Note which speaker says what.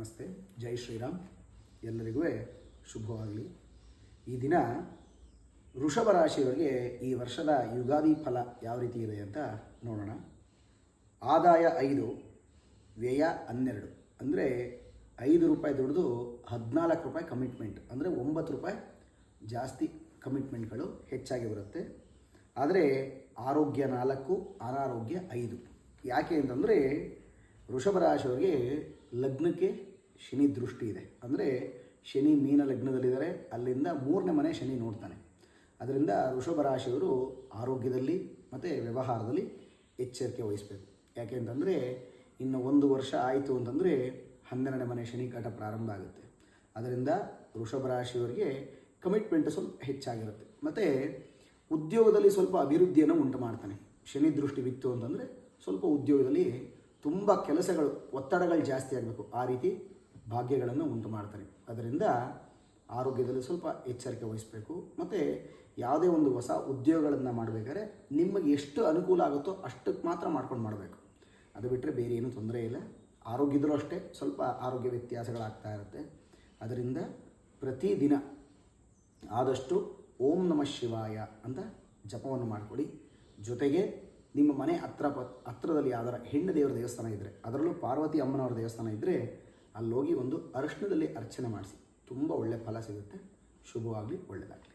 Speaker 1: ನಮಸ್ತೆ, ಜೈ ಶ್ರೀರಾಮ್. ಎಲ್ಲರಿಗೂ ಶುಭವಾಗಲಿ. ಈ ದಿನ ವೃಷಭ ರಾಶಿಯವರಿಗೆ ಈ ವರ್ಷದ ಯುಗಾದಿ ಫಲ ಯಾವ ರೀತಿ ಇದೆ ಅಂತ ನೋಡೋಣ. ಆದಾಯ 5, ವ್ಯಯ 12. ಅಂದರೆ 5 ರೂಪಾಯಿ ದುಡಿದು 14 ರೂಪಾಯಿ ಕಮಿಟ್ಮೆಂಟ್, ಅಂದರೆ 9 ರೂಪಾಯಿ ಜಾಸ್ತಿ ಕಮಿಟ್ಮೆಂಟ್ಗಳು ಹೆಚ್ಚಾಗಿ ಬರುತ್ತೆ. ಆದರೆ ಆರೋಗ್ಯ 4, ಅನಾರೋಗ್ಯ 5. ಯಾಕೆ ಅಂತಂದರೆ ವೃಷಭ ರಾಶಿಯವರಿಗೆ ಲಗ್ನಕ್ಕೆ ಶನಿ ದೃಷ್ಟಿ ಇದೆ. ಅಂದರೆ ಶನಿ ಮೀನ ಲಗ್ನದಲ್ಲಿದ್ದಾರೆ, ಅಲ್ಲಿಂದ 3ನೇ ಮನೆ ಶನಿ ನೋಡ್ತಾನೆ. ಅದರಿಂದ ವೃಷಭ ರಾಶಿಯವರು ಆರೋಗ್ಯದಲ್ಲಿ ಮತ್ತು ವ್ಯವಹಾರದಲ್ಲಿ ಎಚ್ಚರಿಕೆ ವಹಿಸಬೇಕು. ಯಾಕೆ ಅಂತಂದರೆ ಇನ್ನು 1 ವರ್ಷ ಆಯಿತು ಅಂತಂದರೆ 12ನೇ ಮನೆ ಶನಿ ಕಾಟ ಪ್ರಾರಂಭ ಆಗುತ್ತೆ. ಅದರಿಂದ ವೃಷಭ ರಾಶಿಯವರಿಗೆ ಕಮಿಟ್ಮೆಂಟ್ ಸ್ವಲ್ಪ ಹೆಚ್ಚಾಗಿರುತ್ತೆ. ಮತ್ತು ಉದ್ಯೋಗದಲ್ಲಿ ಸ್ವಲ್ಪ ಅಭಿವೃದ್ಧಿಯನ್ನು ಉಂಟು ಮಾಡ್ತಾನೆ. ಶನಿ ದೃಷ್ಟಿ ಬಿತ್ತು ಅಂತಂದರೆ ಸ್ವಲ್ಪ ಉದ್ಯೋಗದಲ್ಲಿ ತುಂಬ ಕೆಲಸಗಳು, ಒತ್ತಡಗಳು ಜಾಸ್ತಿ ಆಗಬೇಕು, ಆ ರೀತಿ ಭಾಗ್ಯಗಳನ್ನು ಉಂಟು ಮಾಡ್ತಾನೆ. ಅದರಿಂದ ಆರೋಗ್ಯದಲ್ಲಿ ಸ್ವಲ್ಪ ಎಚ್ಚರಿಕೆ ವಹಿಸಬೇಕು. ಮತ್ತು ಯಾವುದೇ ಒಂದು ಹೊಸ ಉದ್ಯೋಗಗಳನ್ನು ಮಾಡಬೇಕಾದ್ರೆ ನಿಮಗೆ ಎಷ್ಟು ಅನುಕೂಲ ಆಗುತ್ತೋ ಅಷ್ಟಕ್ಕೆ ಮಾತ್ರ ಮಾಡ್ಕೊಂಡು ಮಾಡಬೇಕು. ಅದು ಬಿಟ್ಟರೆ ಬೇರೆ ಏನೂ ತೊಂದರೆ ಇಲ್ಲ. ಆರೋಗ್ಯದಲ್ಲೂ ಅಷ್ಟೇ ಸ್ವಲ್ಪ ಆರೋಗ್ಯ ವ್ಯತ್ಯಾಸಗಳಾಗ್ತಾ ಇರುತ್ತೆ. ಅದರಿಂದ ಪ್ರತಿದಿನ ಆದಷ್ಟು ಓಂ ನಮಃ ಶಿವಾಯ ಅಂತ ಜಪವನ್ನು ಮಾಡಿಕೊಡಿ. ಜೊತೆಗೆ ನಿಮ್ಮ ಮನೆ ಹತ್ರದಲ್ಲಿ ಯಾವ್ದಾರ ಹೆಣ್ಣು ದೇವರ ದೇವಸ್ಥಾನ ಇದ್ದರೆ, ಅದರಲ್ಲೂ ಪಾರ್ವತಿ ಅಮ್ಮನವರ ದೇವಸ್ಥಾನ ಇದ್ದರೆ ಅಲ್ಲೋಗಿ ಒಂದು ಅರಿಶಿಣದಲ್ಲಿ ಅರ್ಚನೆ ಮಾಡಿಸಿ. ತುಂಬ ಒಳ್ಳೆಯ ಫಲ ಸಿಗುತ್ತೆ. ಶುಭವಾಗಲಿ, ಒಳ್ಳೆಯದಾಗಲಿ.